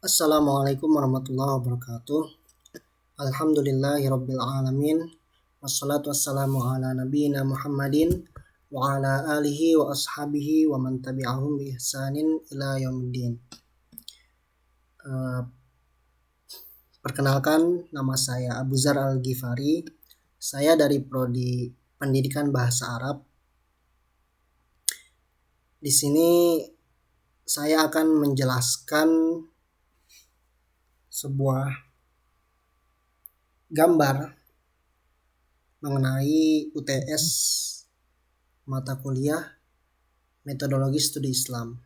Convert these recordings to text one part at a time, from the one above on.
Assalamualaikum warahmatullahi wabarakatuh. Alhamdulillahirabbil alamin. Wassalatu wassalamu ala nabiyyina Muhammadin wa ala alihi wa ashabihi wa man tabi'ahum bi ihsanin ila yaumiddin. Perkenalkan, nama saya Abu Zar Al-Ghifari. Saya dari Prodi Pendidikan Bahasa Arab. Di sini saya akan menjelaskan sebuah gambar mengenai UTS mata kuliah Metodologi Studi Islam.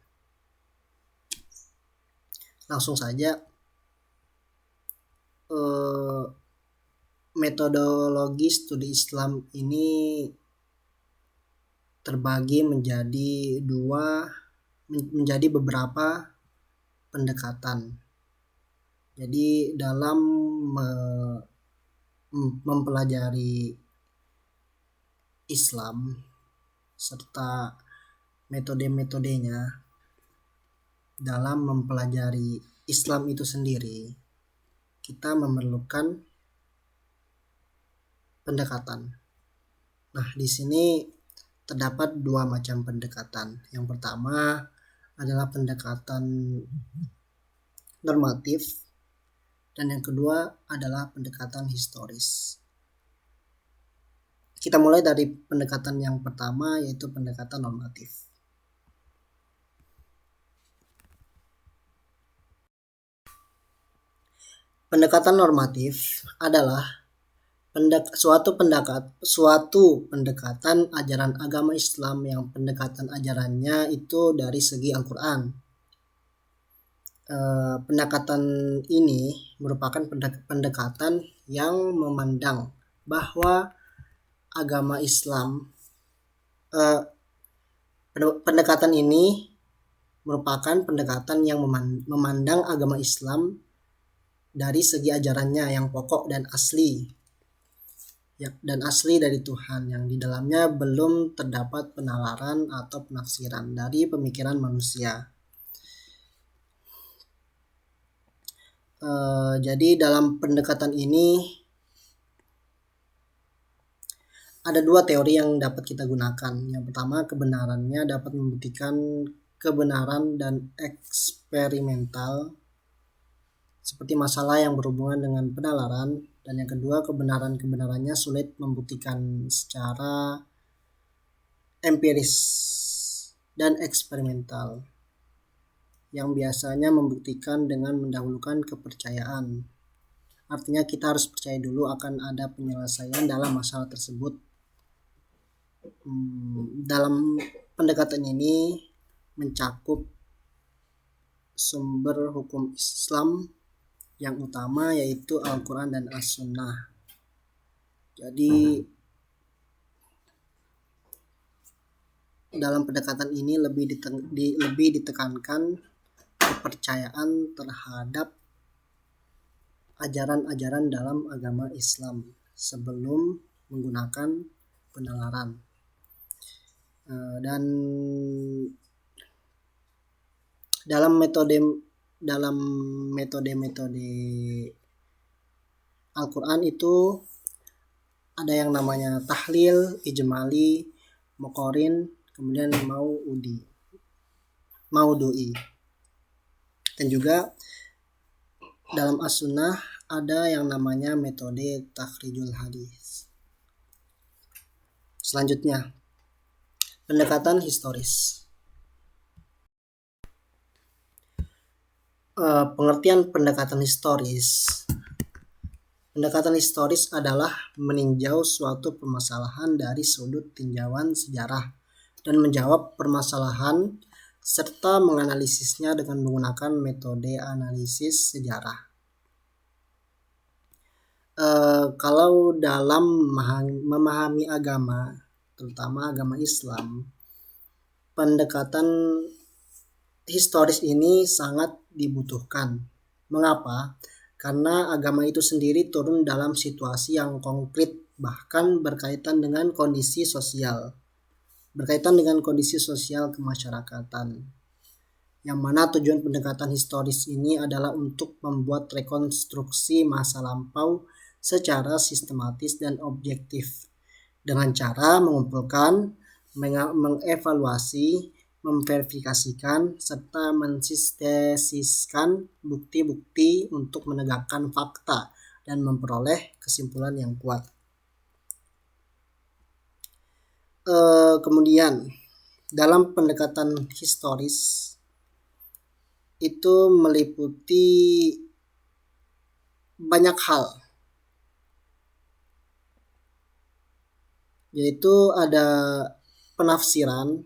Langsung saja, metodologi studi Islam ini terbagi menjadi beberapa pendekatan. Jadi dalam mempelajari Islam serta metode-metodenya dalam mempelajari Islam itu sendiri, kita memerlukan pendekatan. Nah, di sini terdapat dua macam pendekatan. Yang pertama adalah pendekatan normatif, dan yang kedua adalah pendekatan historis. Kita mulai dari pendekatan yang pertama, yaitu pendekatan normatif. Pendekatan normatif adalah suatu pendekatan ajaran agama Islam yang pendekatan ajarannya itu dari segi Al-Quran. Pendekatan ini merupakan pendekatan yang memandang bahwa agama Islam, pendekatan ini merupakan pendekatan yang memandang agama Islam dari segi ajarannya yang pokok dan asli, dan asli dari Tuhan, yang di dalamnya belum terdapat penalaran atau penafsiran dari pemikiran manusia. Jadi dalam pendekatan ini ada dua teori yang dapat kita gunakan. Yang pertama, kebenarannya dapat membuktikan kebenaran dan eksperimental seperti masalah yang berhubungan dengan penalaran, dan yang kedua, kebenarannya sulit membuktikan secara empiris dan eksperimental, yang biasanya membuktikan dengan mendahulukan kepercayaan. Artinya kita harus percaya dulu akan ada penyelesaian dalam masalah tersebut. Dalam pendekatan ini mencakup sumber hukum Islam yang utama, yaitu Al-Quran dan As-Sunnah. Jadi dalam pendekatan ini lebih ditekankan kepercayaan terhadap ajaran-ajaran dalam agama Islam sebelum menggunakan penalaran. Dan dalam metode Al-Quran itu ada yang namanya tahlil, ijmali, muqarin, kemudian maudu'i. Dan juga dalam As-Sunnah ada yang namanya metode takhrijul hadis. Selanjutnya, pendekatan historis. Pengertian pendekatan historis. Pendekatan historis adalah meninjau suatu permasalahan dari sudut tinjauan sejarah dan menjawab permasalahan serta menganalisisnya dengan menggunakan metode analisis sejarah. Kalau dalam memahami agama, terutama agama Islam, pendekatan historis ini sangat dibutuhkan. Mengapa? Karena agama itu sendiri turun dalam situasi yang konkret, bahkan berkaitan dengan kondisi sosial kemasyarakatan. yang mana tujuan pendekatan historis ini adalah untuk membuat rekonstruksi masa lampau secara sistematis dan objektif dengan cara mengumpulkan, mengevaluasi, memverifikasikan, serta mensintesiskan bukti-bukti untuk menegakkan fakta dan memperoleh kesimpulan yang kuat. Kemudian dalam pendekatan historis itu meliputi banyak hal, yaitu ada penafsiran,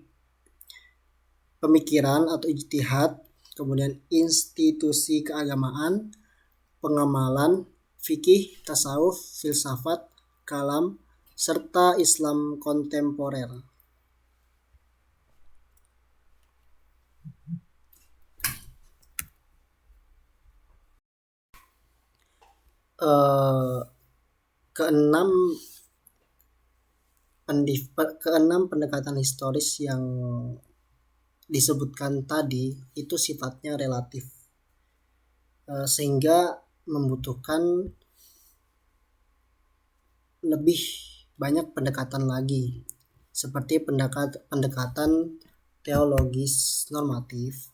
pemikiran atau ijtihad, kemudian institusi keagamaan, pengamalan, fikih, tasawuf, filsafat, kalam, serta Islam kontemporer. Keenam pendekatan historis yang disebutkan tadi itu sifatnya relatif, sehingga membutuhkan lebih banyak pendekatan lagi, seperti pendekatan teologis normatif,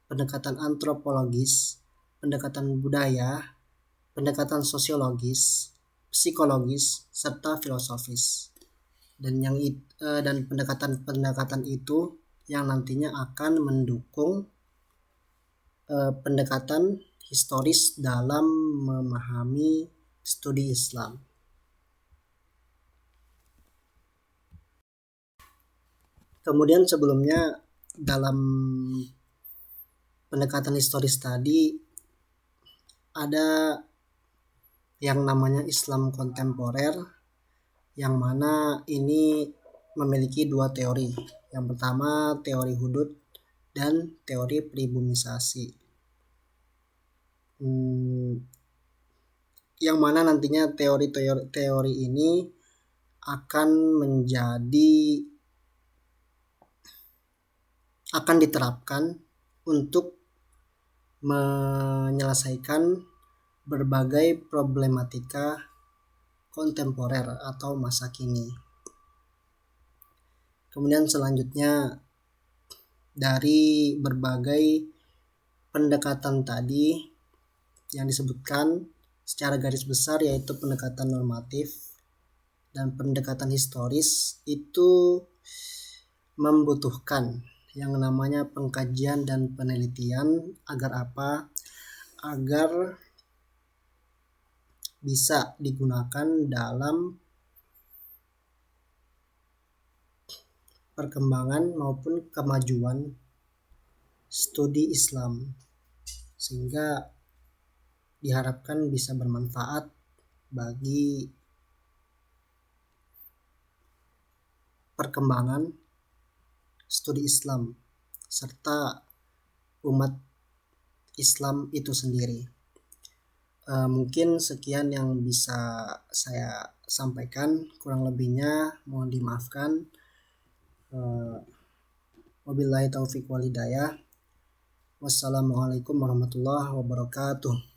pendekatan antropologis, pendekatan budaya, pendekatan sosiologis, psikologis, serta filosofis. Dan pendekatan itu yang nantinya akan mendukung pendekatan historis dalam memahami studi Islam. Kemudian sebelumnya dalam pendekatan historis tadi ada yang namanya Islam kontemporer, yang mana ini memiliki dua teori. Yang pertama teori hudud dan teori pribumisasi. Yang mana nantinya teori ini akan diterapkan untuk menyelesaikan berbagai problematika kontemporer atau masa kini. Kemudian selanjutnya dari berbagai pendekatan tadi yang disebutkan secara garis besar, yaitu pendekatan normatif dan pendekatan historis, itu membutuhkan yang namanya pengkajian dan penelitian. Agar apa? Agar bisa digunakan dalam perkembangan maupun kemajuan studi Islam, sehingga diharapkan bisa bermanfaat bagi perkembangan studi Islam serta umat Islam itu sendiri. Mungkin sekian yang bisa saya sampaikan, kurang lebihnya mohon dimaafkan. Wabillahi taufiq wal hidayah. Wassalamualaikum warahmatullahi wabarakatuh.